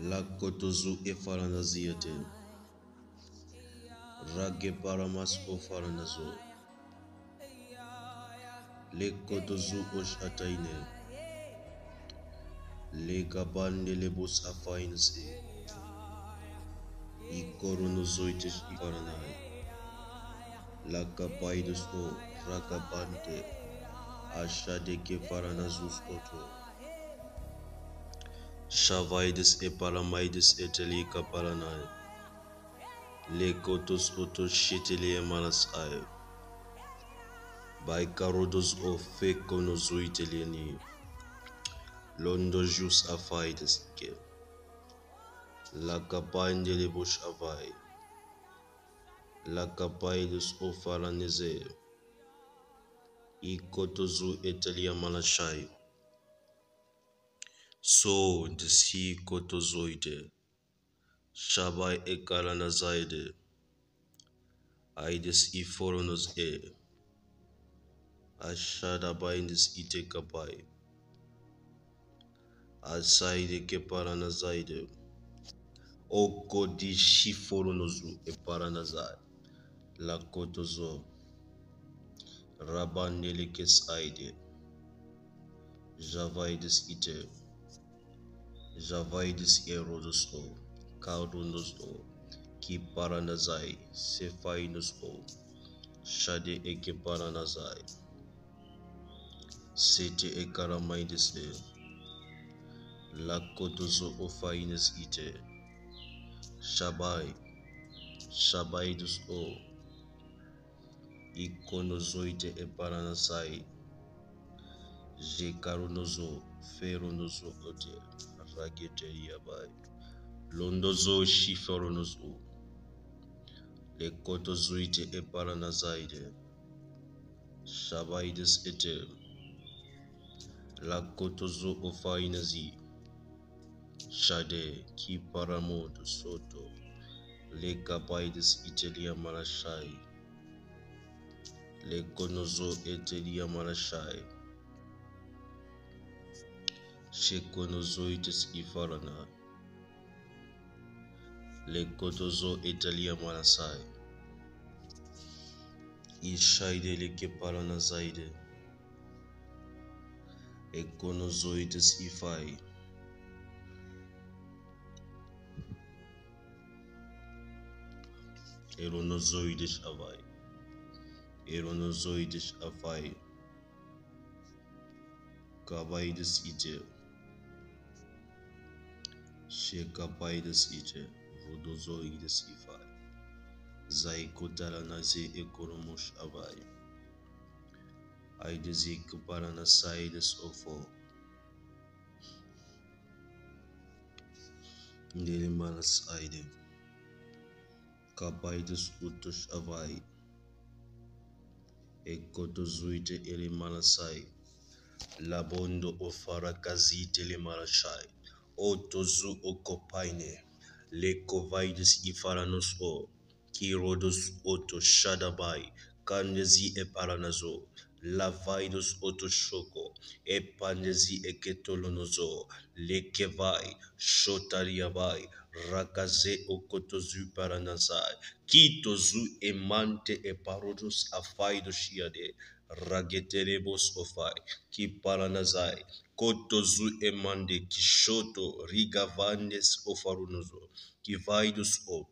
La kotozu e faranaziate. Rage paramas o faranazo. Le kotozu osh ataine. Le kabande le bus afainse. I koronozoites I faranai. La kapaidus o rakabante. Ashade ke faranazus oto. Shavaides e paramaides eteli kaparanai. Le kotos oto shiteli e malasai. By carodos o feconozoiteliani. Londo jus afaides ke. La capande le bush avai. La capaides o faranese. I kotozu etelia malashai. So de si kotozoide. Shabai e karanazaide. Aides I foronos e. Ashada bindis ite kapai. Asaide ke paranazaide. Oko di shiforonozu e paranazai. La kotozo. Rabanele kes aide. Javaides ite. Javaides erodos o. Kaudonos o. Ki paranazai. Sefainos o. Shade eke paranazai. Sete e karamaides e. La kotozo o faines ite. Shabai. Shabaidus o. Ikonozoite e paranasai. Jekaronozo. Feronozo ote. Ragete yabai. Londozo shiforonozo. Le kotozoite e paranazaide. Shabaides ete. La kotozo o fainazi. Shade ki paramodo soto. Le kabaides itelia marashai. Le konozo etelia marashai. Shekonozoites ifarana. Le kotozo etelia marasai. Ishaide le ke paranazaide. Ekonozoites ifai. Eronozoides avai. Eronozoides afai. Kabaides ite. Shekabaides ite. Rodozoides ifai. Zaikotaranaze ekoromosh avai. Aidezik paranasaides ofo. Ndele manas aide. Kabaides utosh avai. Ekotozuite ele malasai. Labondo o farakazite le marashai. Otozu o kopaine. Le kovaides ifaranos o. Kirodos oto shadabai. Kandezi e paranazo. Lavaidos oto shoko. E pandezi e ketolonozo. Le kevai. Shotariabai. Rakaze o kotozu paranazai. Kitozu e mante e parodos afaido shiade. Rageterebos ofai. Ki paranazai. Kotozu emande kishoto rigavandes ofarunozo. Kivaidus o.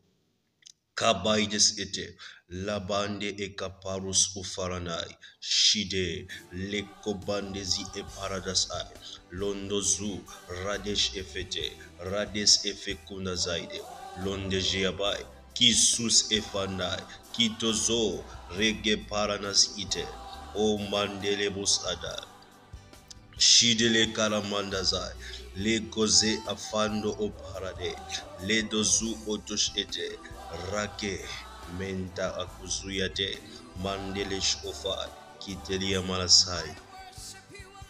Kabaides ete. Labande e kaparus ufaranai. Shide. Lekobandezi e paradasai. Londozu. Radesh efete. Rades efekunazaide. Londejiabai. Kisus efandai. Kitozo. Rege paranas ite. O mandelebus ada. Shidele karamandazai. Le koze afando o parade. Le dozu otosh ete. Rake. Menta akuzuyate. Mandelesh ofai. Kitelia malasai.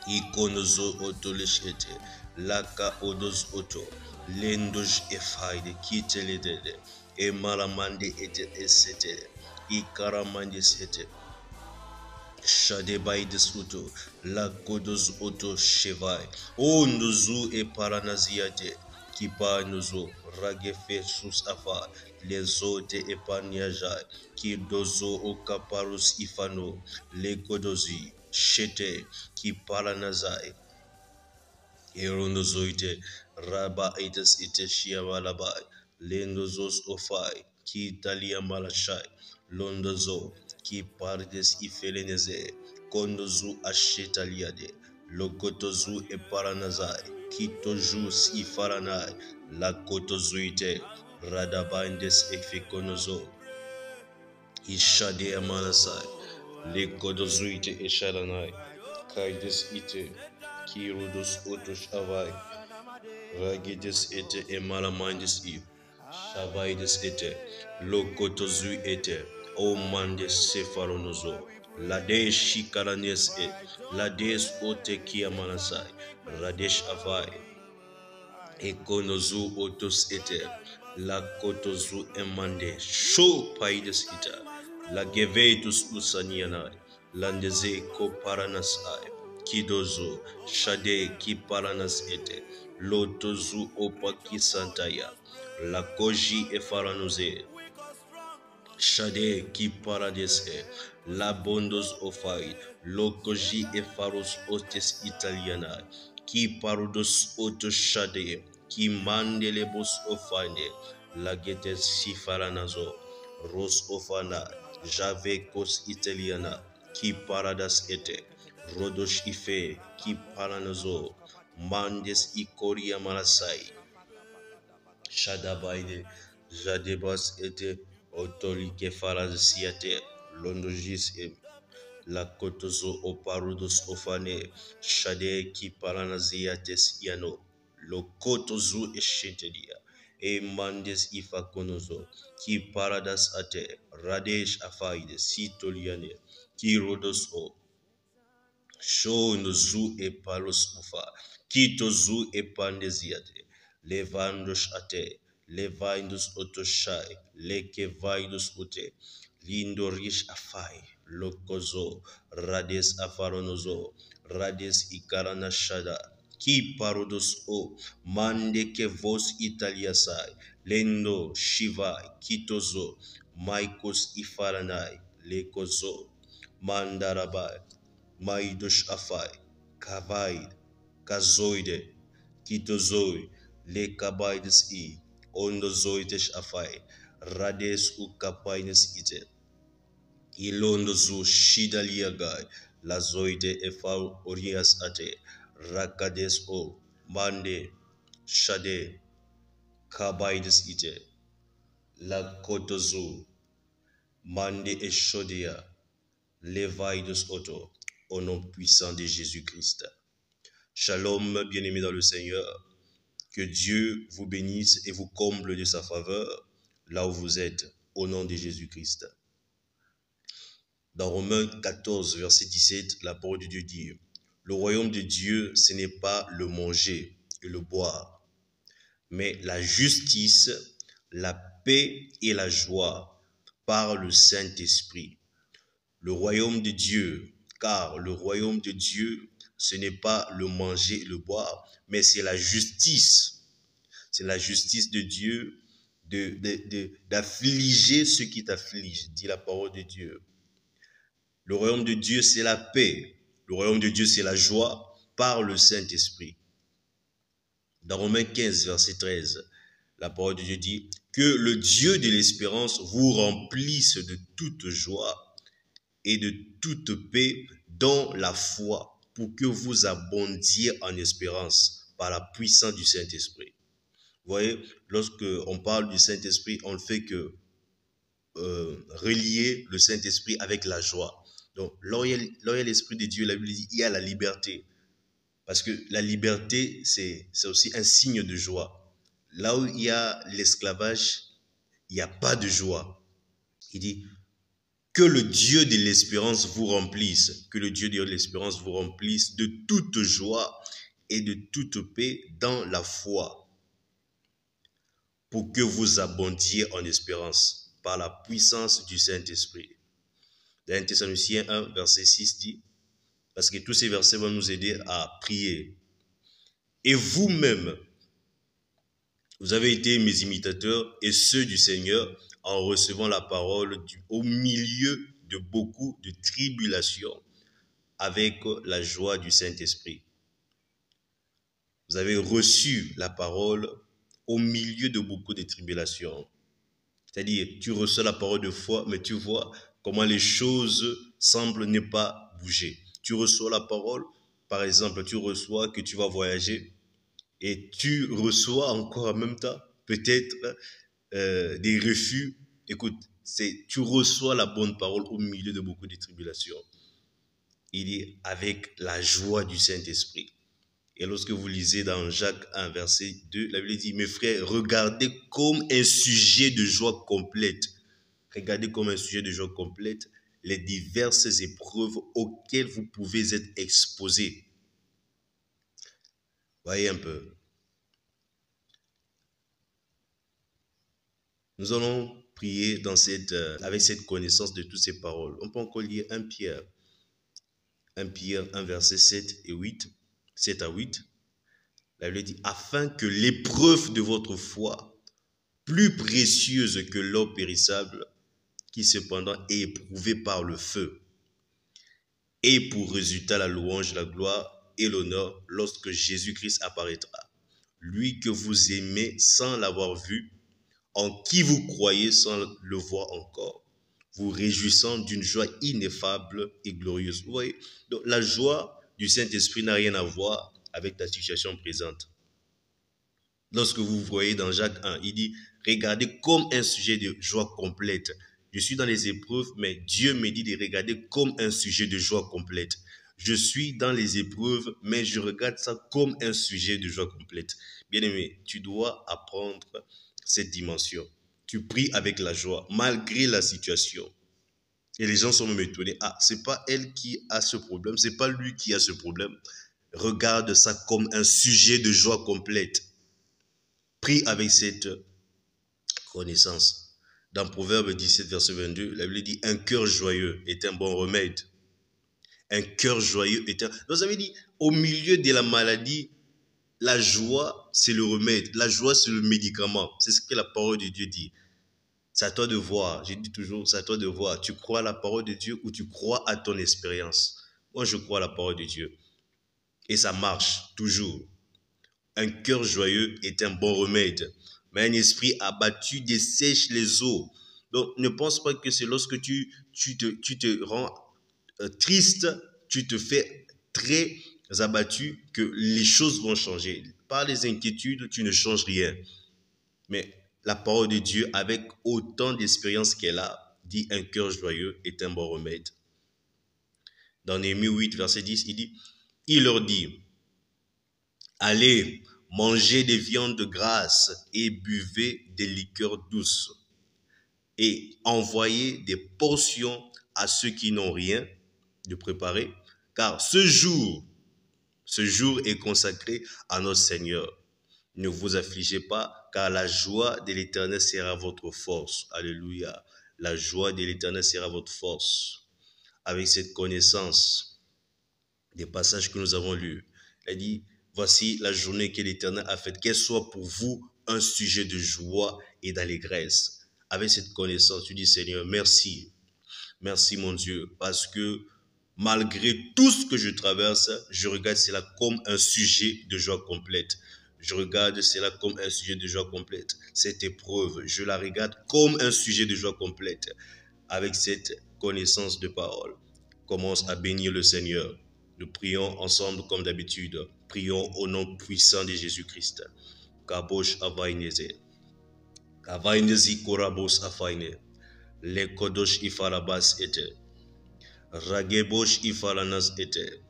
Ikonozo otolish ete. Laka odos oto. Lendosh efaide. Kitele dede. E malamande ete esete. Ikaramande sete. Shade by Desuto, La Godos Oto Shevai, O Nuzu e Paranaziate, kipa nozo, ragefe sus afa, les ote epaniajai, ki dozo o kaparus ifano, le godozi, shete, ki paranazai, eronozoite, raba ites ite shiavalabai, lendozos ofai, ki talia malashai, londozo, ki pardes ifeleneze, kondozu ashetaliade, lokotozu eparanazai, kitoju si faranai, lakotozuite, radabandes efikonozo, ishade amanasai, lekotozuite esharanai, kaides ite, kirudos otosh avai, ragides ete emalamandis i, shavaides ete, lokotozu ete, o mandes sefaronozo, lades shikaranes e, lades ote kiamanasai, radesh avai, ekonozu otos ete, la kotozu emande, sho paides ita, la gevetus usanianai, landeze ko paranasai, kidozo, shade ki paranas ete, lotozu opa kisantaya, la koji e faranoze, shade ki paradese, la bondos ofai, lokoji e faros otes italiana, ki parodos oto shade, ki mandelebos ofane, la getes si faranazo, ros ofana, jave kos italiana, ki paradas ete, rodosh ife, ki paranazo, mandes ikoria marasai, Shadabaide, Jadebas ete, Otolike faraz siate, Londogis e la kotozo oparudos ofane, Shade ki paranaziates iano, lo kotozu eshentedia, e mandes ifakonozo, ki paradas ate, Radesh afaide, sitoliane, ki rodos o, show no zu e palos ufa, kito zu e pandesiate, levandos ate, levaindos otoshai, leke vaidos ute, lindo rish afai, lokozo, rades afaronozo, rades ikarana shada, ki parodos o, mande ke vos italiasai, lendo shivai, kitozo, maikos ifaranai, lekozo, mandarabai, Maidosh afai, kavaid, kazoide, kitozoi, le kabaides i, ondozoitesh afai, rades u kapaines ite, ilondozu shidaliagai, lazoide efau orias ate, rakades o, mande, shade, kabaides ite, la kotozu, mande eshodia, Lévaïdos Auto, au nom puissant de Jésus-Christ. Shalom, bien-aimés dans le Seigneur. Que Dieu vous bénisse et vous comble de sa faveur là où vous êtes, au nom de Jésus-Christ. Dans Romains 14, verset 17, la parole de Dieu dit, le royaume de Dieu, ce n'est pas le manger et le boire, mais la justice, la paix et la joie par le Saint-Esprit. Le royaume de Dieu, car le royaume de Dieu, ce n'est pas le manger et le boire, mais c'est la justice. C'est la justice de Dieu d'affliger ceux qui t'affligent, dit la parole de Dieu. Le royaume de Dieu, c'est la paix. Le royaume de Dieu, c'est la joie par le Saint-Esprit. Dans Romains 15, verset 13, la parole de Dieu dit que le Dieu de l'espérance vous remplisse de toute joie et de toute paix dans la foi, pour que vous abondiez en espérance par la puissance du Saint-Esprit. Vous voyez, lorsque on parle du Saint-Esprit, on ne fait que relier le Saint-Esprit avec la joie. Donc, là où il y a l'Esprit de Dieu, la Bible dit, il y a la liberté. Parce que la liberté, c'est aussi un signe de joie. Là où il y a l'esclavage, il n'y a pas de joie. Il dit, que le Dieu de l'espérance vous remplisse, que le Dieu de l'espérance vous remplisse de toute joie et de toute paix dans la foi, pour que vous abondiez en espérance par la puissance du Saint-Esprit. Dans 1 Thessaloniciens 1, verset 6 dit, parce que tous ces versets vont nous aider à prier. Et vous-même, Vous avez été mes imitateurs et ceux du Seigneur en recevant la parole au milieu de beaucoup de tribulations avec la joie du Saint-Esprit. Vous avez reçu la parole au milieu de beaucoup de tribulations. C'est-à-dire, tu reçois la parole de foi, mais tu vois comment les choses semblent ne pas bouger. Tu reçois la parole, par exemple, tu reçois que tu vas voyager et tu reçois encore en même temps peut-être des refus. Écoute, tu reçois la bonne parole au milieu de beaucoup de tribulations. Il dit avec la joie du Saint-Esprit. Et lorsque vous lisez dans Jacques 1, verset 2, la Bible dit, mes frères, regardez comme un sujet de joie complète. Regardez comme un sujet de joie complète les diverses épreuves auxquelles vous pouvez être exposés. Voyez un peu. Nous allons prier avec cette connaissance de toutes ces paroles. On peut encore lire 1 Pierre 1 verset 7 et 8, 7 à 8. La Bible dit, afin que l'épreuve de votre foi, plus précieuse que l'or périssable, qui cependant est éprouvé par le feu, ait pour résultat la louange, la gloire et l'honneur lorsque Jésus-Christ apparaîtra. Lui que vous aimez sans l'avoir vu, en qui vous croyez sans le voir encore, vous réjouissant d'une joie ineffable et glorieuse. Vous voyez, donc la joie du Saint-Esprit n'a rien à voir avec ta situation présente. Lorsque vous voyez dans Jacques 1, il dit, regardez comme un sujet de joie complète. Je suis dans les épreuves, mais Dieu me dit de regarder comme un sujet de joie complète. Je suis dans les épreuves, mais je regarde ça comme un sujet de joie complète. Bien-aimé, tu dois apprendre cette dimension. Tu pries avec la joie, malgré la situation. Et les gens sont même étonnés. Ah, c'est pas elle qui a ce problème, c'est pas lui qui a ce problème. Regarde ça comme un sujet de joie complète. Prie avec cette connaissance. Dans Proverbe 17, verset 22, la Bible dit, un cœur joyeux est un bon remède. Un cœur joyeux est un... Donc, ça veut dire, au milieu de la maladie, la joie, c'est le remède. La joie, c'est le médicament. C'est ce que la parole de Dieu dit. C'est à toi de voir. Je dis toujours, c'est à toi de voir. Tu crois à la parole de Dieu ou tu crois à ton expérience? Moi, je crois à la parole de Dieu. Et ça marche, toujours. Un cœur joyeux est un bon remède. Mais un esprit abattu dessèche les eaux. Donc, ne pense pas que c'est lorsque tu te rends triste, tu te fais très abattu que les choses vont changer. Par les inquiétudes, tu ne changes rien. Mais la parole de Dieu, avec autant d'expérience qu'elle a, dit un cœur joyeux est un bon remède. Dans Néhémie 8, verset 10, il dit, il leur dit, allez, mangez des viandes grasses et buvez des liqueurs douces et envoyez des portions à ceux qui n'ont rien de préparer, car ce jour est consacré à notre Seigneur. Ne vous affligez pas, car la joie de l'Éternel sera votre force. Alléluia. La joie de l'Éternel sera votre force. Avec cette connaissance des passages que nous avons lus, il dit, voici la journée que l'Éternel a faite, qu'elle soit pour vous un sujet de joie et d'allégresse. Avec cette connaissance, tu dis, Seigneur, merci. Merci mon Dieu, parce que malgré tout ce que je traverse, je regarde cela comme un sujet de joie complète. Je regarde cela comme un sujet de joie complète. Cette épreuve, je la regarde comme un sujet de joie complète. Avec cette connaissance de parole, commence à bénir le Seigneur. Nous prions ensemble comme d'habitude. Prions au nom puissant de Jésus-Christ. Kabosh avaineze. Avainezi korabos afaine. Le kodosh ifarabas ete. Ragebosh ifaranas ete.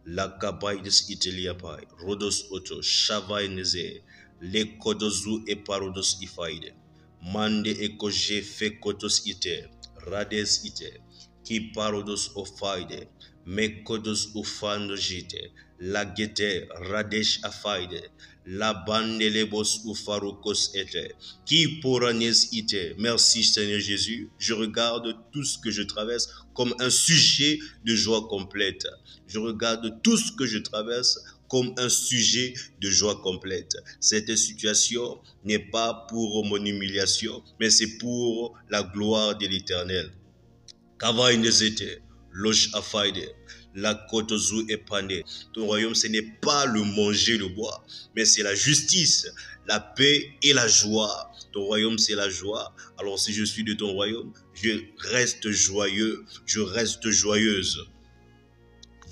La kabaides iteliapai. Rodos oto. Shavaineze. Le kodozu e parodos ifaide. Mande ekoje fe kotos ite. Rades ite. Ki parodos ofaide. Me kodos ufando jite. La gete radesh afaide. La bande lebos ufarukos ete. Qui poranes ite. Merci Seigneur Jésus. Je regarde tout ce que je traverse comme un sujet de joie complète. Je regarde tout ce que je traverse comme un sujet de joie complète. Cette situation n'est pas pour mon humiliation, mais c'est pour la gloire de l'Éternel. Kava inezete, loge afaide, la kotozu epande. Ton royaume, ce n'est pas le manger, le boire, mais c'est la justice, la paix et la joie. Ton royaume, c'est la joie. Alors si je suis de ton royaume, je reste joyeux, je reste joyeuse.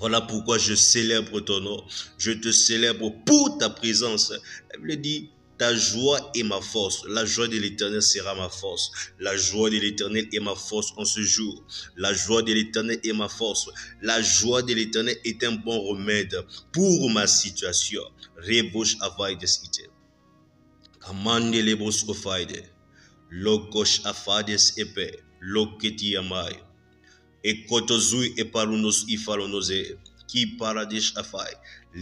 Voilà pourquoi je célèbre ton nom. Je te célèbre pour ta présence. La Bible dit, ta joie est ma force. La joie de l'Éternel sera ma force. La joie de l'Éternel est ma force en ce jour. La joie de l'Éternel est ma force. La joie de l'Éternel est un bon remède pour ma situation. Rebouche avaide ite. Kamande lebos ofaide. Lokosh afades epe. Loketi amai. E kotozui e parunos ifalonoze ki paradish afai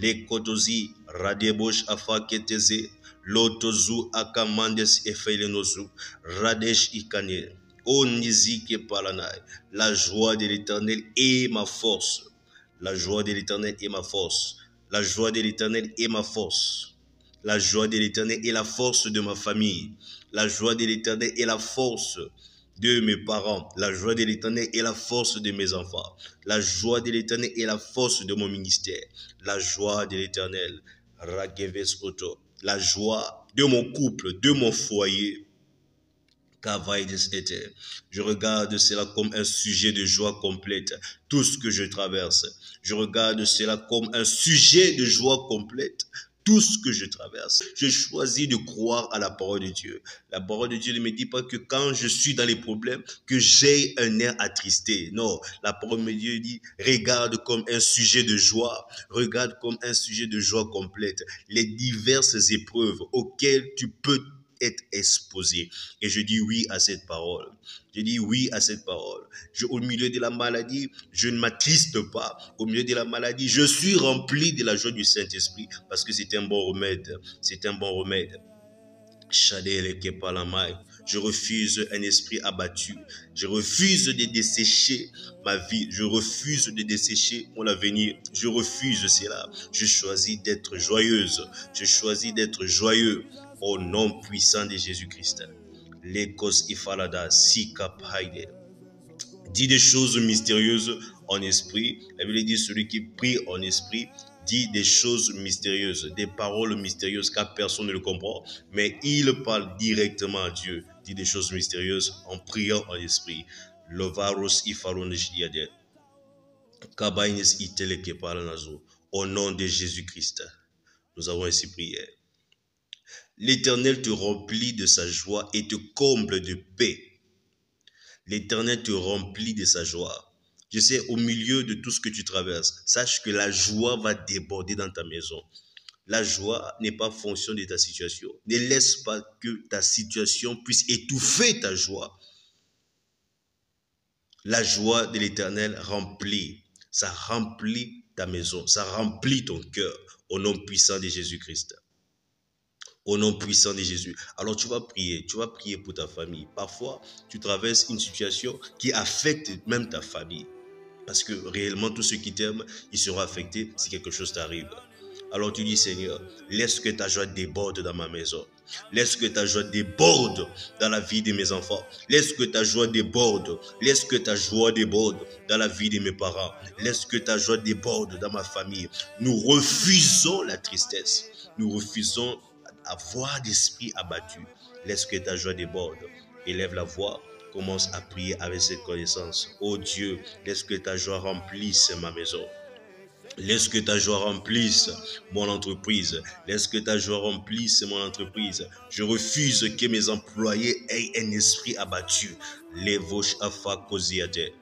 le kotozi radebosh afaketeze lotozu akamandes efelenozu radesh ikane onizike palanai. La joie de l'Éternel est ma force. La joie de l'Éternel est ma force. La joie de l'Éternel est ma force. La joie de l'Éternel est la force de ma famille. La joie de l'Éternel est la force de mes parents. La joie de l'Éternel est la force de mes enfants. La joie de l'Éternel est la force de mon ministère. La joie de l'Éternel, Rageves Oto. La joie de mon couple, de mon foyer. Je regarde cela comme un sujet de joie complète, tout ce que je traverse. Je regarde cela comme un sujet de joie complète, tout ce que je traverse. Je choisis de croire à la parole de Dieu. La parole de Dieu ne me dit pas que quand je suis dans les problèmes, que j'ai un air attristé. Non, la parole de Dieu dit, regarde comme un sujet de joie. Regarde comme un sujet de joie complète. Les diverses épreuves auxquelles tu peux être exposé. Et je dis oui à cette parole. Je dis oui à cette parole. Au milieu de la maladie, je ne m'attriste pas. Au milieu de la maladie, je suis rempli de la joie du Saint-Esprit parce que c'est un bon remède. C'est un bon remède. Je refuse un esprit abattu. Je refuse de dessécher ma vie. Je refuse de dessécher mon avenir. Je refuse cela. Je choisis d'être joyeuse. Je choisis d'être joyeux au nom puissant de Jésus-Christ. Lekos ifalada sikapaide. Dis des choses mystérieuses en esprit. La Bible dit celui qui prie en esprit dit des choses mystérieuses, des paroles mystérieuses car personne ne le comprend, mais il parle directement à Dieu. Dit des choses mystérieuses en priant en esprit. Lovaros ifaronesh diade. Kabaines iteleke paranazo. Au nom de Jésus-Christ, nous avons ainsi prié. L'Éternel te remplit de sa joie et te comble de paix. L'Éternel te remplit de sa joie. Je sais, au milieu de tout ce que tu traverses, sache que la joie va déborder dans ta maison. La joie n'est pas fonction de ta situation. Ne laisse pas que ta situation puisse étouffer ta joie. La joie de l'Éternel remplit. Ça remplit ta maison. Ça remplit ton cœur. Au nom puissant de Jésus-Christ. Au nom puissant de Jésus. Alors tu vas prier pour ta famille. Parfois, tu traverses une situation qui affecte même ta famille. Parce que réellement, tous ceux qui t'aiment, ils seront affectés si quelque chose t'arrive. Alors tu dis, Seigneur, laisse que ta joie déborde dans ma maison. Laisse que ta joie déborde dans la vie de mes enfants. Laisse que ta joie déborde. Laisse que ta joie déborde dans la vie de mes parents. Laisse que ta joie déborde dans ma famille. Nous refusons la tristesse. Nous refusons avoir d'esprit abattu. Laisse que ta joie déborde. Élève la voix. Commence à prier avec cette connaissance. Oh Dieu, laisse que ta joie remplisse ma maison. Laisse que ta joie remplisse mon entreprise. Laisse que ta joie remplisse mon entreprise. Je refuse que mes employés aient un esprit abattu. Levosh afa koziate.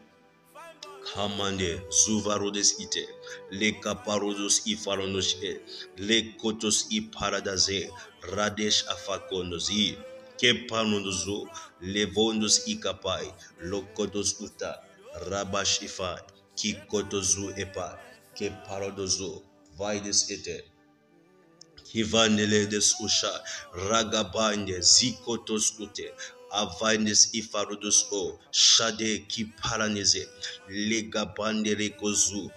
Kamande, Zuvarodes ite, le caparodos ifaronos e, le kotos i paradaze, Radesh afakonozi, Kepanozo, Levondos i kapai, Lokotos uta, Rabash ifai, Kikotozu epa, Keparodozo, Vaides ete. Kivaneledes usha, Ragabande, Zikotos ute, Avanes ifarodos o, Shade ki paraneze, Legabande rekozu,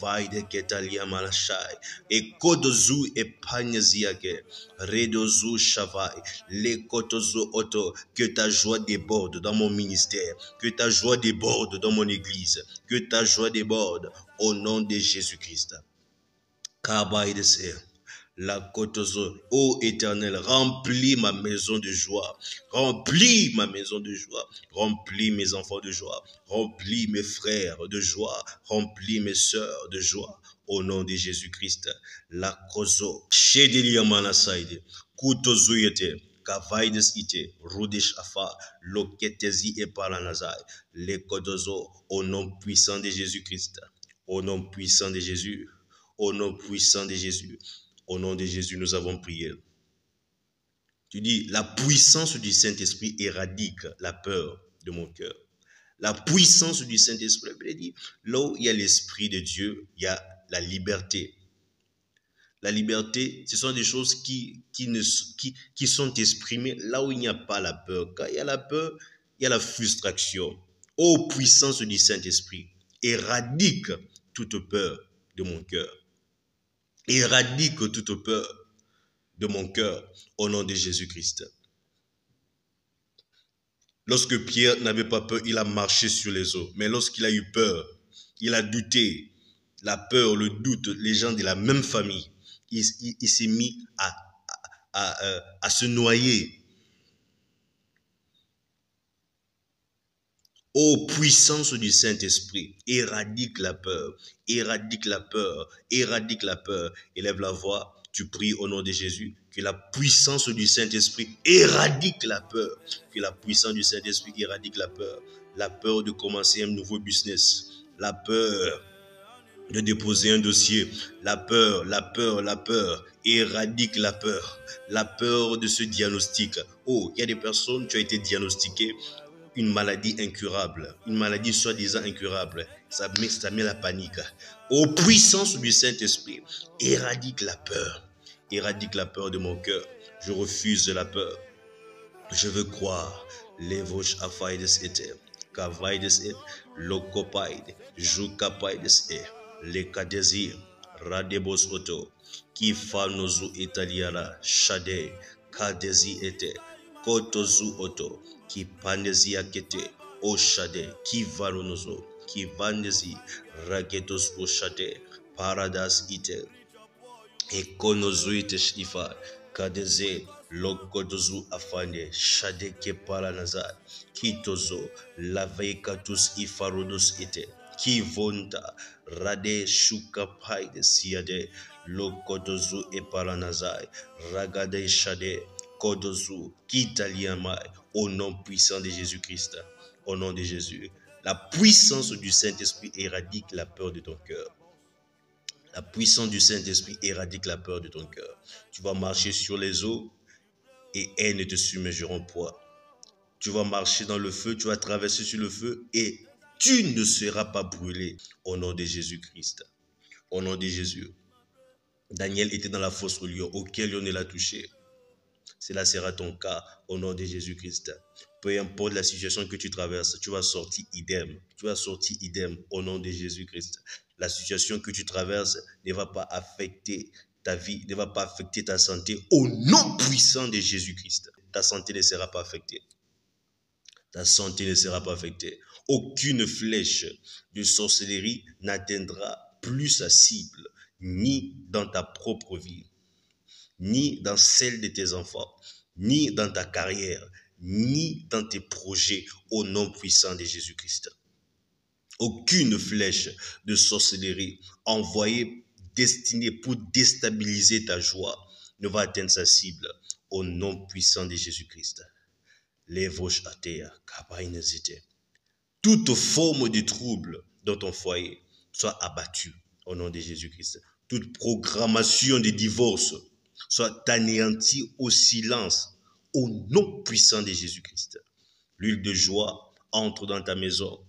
Kavaide ketalia malashai. Et kodozu et pagnaziake. Redozu shavai. Les kotozu oto. Que ta joie déborde dans mon ministère. Que ta joie déborde dans mon église. Que ta joie déborde au nom de Jésus-Christ. Kabaide se. La kotozo, ô Éternel, remplis ma maison de joie, remplis ma maison de joie, remplis mes enfants de joie, remplis mes frères de joie, remplis mes sœurs de joie, au nom de Jésus-Christ. La kozo, shedelia manasaide, kutozo yete, kavaides ite, rudish afa, loketezi et palanazai, les kodozo, au nom puissant de Jésus-Christ, au nom puissant de Jésus, au nom puissant de Jésus. Au nom de Jésus, nous avons prié. Tu dis, la puissance du Saint-Esprit éradique la peur de mon cœur. La puissance du Saint-Esprit, il dit, là où il y a l'Esprit de Dieu, il y a la liberté. La liberté, ce sont des choses qui sont exprimées là où il n'y a pas la peur. Quand il y a la peur, il y a la frustration. Ô puissance du Saint-Esprit, éradique toute peur de mon cœur. Éradique toute peur de mon cœur au nom de Jésus-Christ. Lorsque Pierre n'avait pas peur, il a marché sur les eaux. Mais lorsqu'il a eu peur, il a douté. La peur, le doute, les gens de la même famille, il s'est mis à se noyer. Ô puissance du Saint-Esprit, éradique la peur, éradique la peur, éradique la peur. Élève la voix, tu pries au nom de Jésus, que la puissance du Saint-Esprit éradique la peur, que la puissance du Saint-Esprit éradique la peur de commencer un nouveau business, la peur de déposer un dossier, la peur, éradique la peur de ce diagnostic. Oh, il y a des personnes, tu as été diagnostiqué une maladie incurable, une maladie soi-disant incurable, ça met la panique. Aux puissances du Saint-Esprit, éradique la peur de mon cœur. Je refuse la peur. Je veux croire. Levosh afaides et kavaides et lokopaide, jukapaides et lekadesir, radebos oto, kifanozu italiara, shade, kadesi ete, kotozu oto, ki pandesi akete, oshade, ki varonozo, ki vandesi, ragetos oshade, paradas ite, ekonozu ite shlifa, kadeze, lokotozu afande, shade ke paranazar, kitozo, lavekatus ifarodos ite, ki vonta, rade shuka paide siade, lokotozu e paranazai, ragade shade, kodozu, kitaliamai, au nom puissant de Jésus-Christ, au nom de Jésus. La puissance du Saint-Esprit éradique la peur de ton cœur. La puissance du Saint-Esprit éradique la peur de ton cœur. Tu vas marcher sur les eaux et elles ne te submergeront point. Tu vas marcher dans le feu, tu vas traverser sur le feu et tu ne seras pas brûlé au nom de Jésus-Christ. Au nom de Jésus. Daniel était dans la fosse au lion, auquel lion ne l'a touché. Cela sera ton cas au nom de Jésus-Christ. Peu importe la situation que tu traverses, tu vas sortir idem. Tu vas sortir idem au nom de Jésus-Christ. La situation que tu traverses ne va pas affecter ta vie, ne va pas affecter ta santé au nom puissant de Jésus-Christ. Ta santé ne sera pas affectée. Ta santé ne sera pas affectée. Aucune flèche de sorcellerie n'atteindra plus sa cible, ni dans ta propre vie, ni dans celle de tes enfants, ni dans ta carrière, ni dans tes projets au nom puissant de Jésus-Christ. Aucune flèche de sorcellerie envoyée, destinée pour déstabiliser ta joie ne va atteindre sa cible au nom puissant de Jésus-Christ. Toute forme de trouble dans ton foyer soit abattue au nom de Jésus-Christ. Toute programmation de divorce soit anéantie au silence au nom puissant de Jésus-Christ. L'huile de joie entre dans ta maison.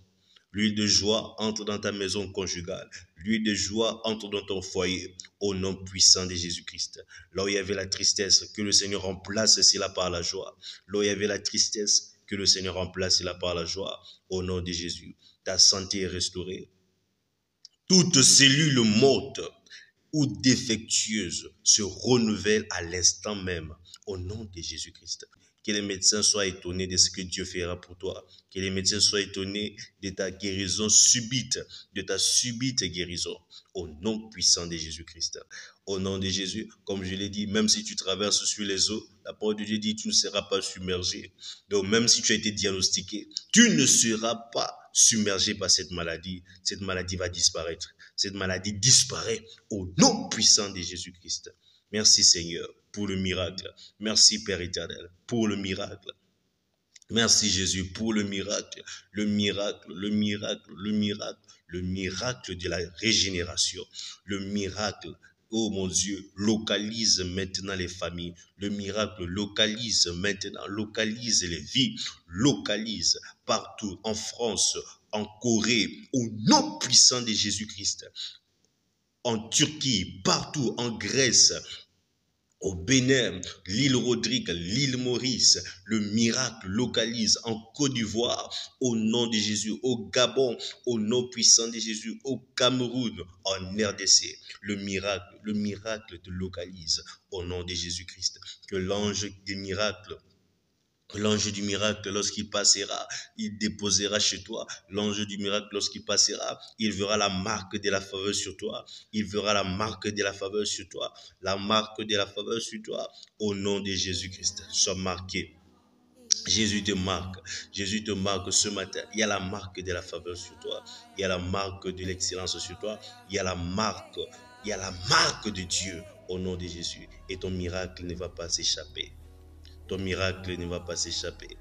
L'huile de joie entre dans ta maison conjugale. L'huile de joie entre dans ton foyer au nom puissant de Jésus-Christ. Là où il y avait la tristesse, que le Seigneur remplace cela par la joie. Là où il y avait la tristesse, que le Seigneur remplace cela par la joie au nom de Jésus. Ta santé est restaurée. toute cellule morte ou défectueuse se renouvelle à l'instant même au nom de Jésus-Christ. Que les médecins soient étonnés de ce que Dieu fera pour toi. Que les médecins soient étonnés de ta guérison subite, de ta subite guérison. Au nom puissant de Jésus-Christ. Au nom de Jésus, comme je l'ai dit, même si tu traverses sur les eaux, la parole de Dieu dit, tu ne seras pas submergé. Donc même si tu as été diagnostiqué, tu ne seras pas submergé par cette maladie. Cette maladie va disparaître. Cette maladie disparaît au nom puissant de Jésus-Christ. Merci Seigneur pour le miracle. Merci Père éternel pour le miracle. Merci Jésus pour le miracle, le miracle, le miracle, le miracle, le miracle de la régénération, le miracle. Oh mon Dieu, localise maintenant les familles. Le miracle localise maintenant, localise les vies, localise partout en France, en Corée, au nom puissant de Jésus-Christ, en Turquie, partout en Grèce, au Bénin, l'île Rodrigue, l'île Maurice, le miracle localise en Côte d'Ivoire, au nom de Jésus, au Gabon, au nom puissant de Jésus, au Cameroun, en RDC. Le miracle te localise au nom de Jésus-Christ. Que l'ange des miracles, l'ange du miracle, lorsqu'il passera, il déposera chez toi. L'ange du miracle, lorsqu'il passera, il verra la marque de la faveur sur toi. Il verra la marque de la faveur sur toi. La marque de la faveur sur toi. Au nom de Jésus-Christ, sois marqué. Jésus te marque. Jésus te marque ce matin. Il y a la marque de la faveur sur toi. Il y a la marque de l'excellence sur toi. Il y a la marque de Dieu au nom de Jésus. Et ton miracle ne va pas s'échapper. Ton miracle ne va pas s'échapper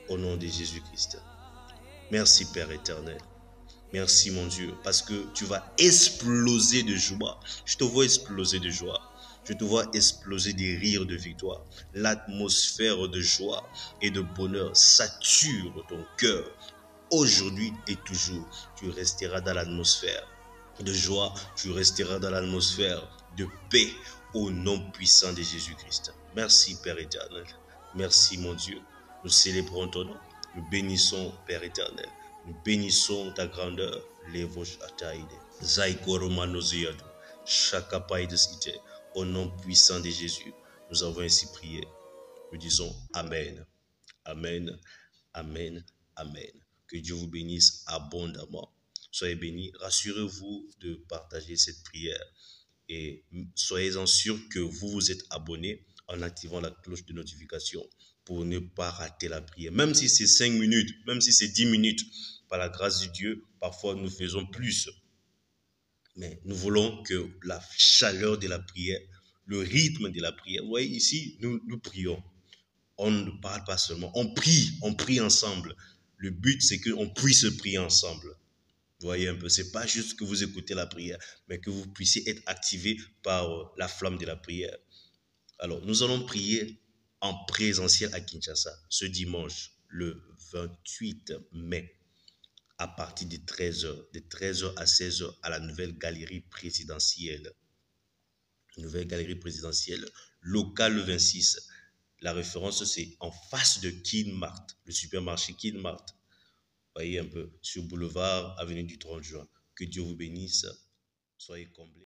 au nom de Jésus-Christ. Merci Père éternel. Merci mon Dieu, parce que tu vas exploser de joie. Je te vois exploser de joie. Je te vois exploser des rires de victoire. L'atmosphère de joie et de bonheur sature ton cœur. Aujourd'hui et toujours, tu resteras dans l'atmosphère de joie. Tu resteras dans l'atmosphère de paix au nom puissant de Jésus-Christ. Merci Père éternel. Merci mon Dieu. Nous célébrons ton nom. Nous bénissons Père éternel. Nous bénissons ta grandeur. Levosh ataide. Zaïkoromanoziadu. Chakapaïdesite. Au nom puissant de Jésus, nous avons ainsi prié. Nous disons Amen. Amen. Amen. Amen. Que Dieu vous bénisse abondamment. Soyez bénis. Rassurez-vous de partager cette prière. Et soyez-en sûrs que vous vous êtes abonné en activant la cloche de notification pour ne pas rater la prière. Même si c'est 5 minutes, même si c'est 10 minutes, par la grâce de Dieu, parfois nous faisons plus. Mais nous voulons que la chaleur de la prière, le rythme de la prière, vous voyez ici, nous prions. On ne parle pas seulement, on prie ensemble. Le but, c'est qu'on puisse prier ensemble. Vous voyez un peu, c'est pas juste que vous écoutez la prière, mais que vous puissiez être activé par la flamme de la prière. Alors, nous allons prier en présentiel à Kinshasa ce dimanche, le 28 mai, à partir de 13h, de 13h à 16h à la nouvelle galerie présidentielle. Nouvelle galerie présidentielle, locale 26. La référence, c'est en face de Kinmart, le supermarché Kinmart. Voyez un peu, sur boulevard, avenue du 30 juin. Que Dieu vous bénisse. Soyez comblés.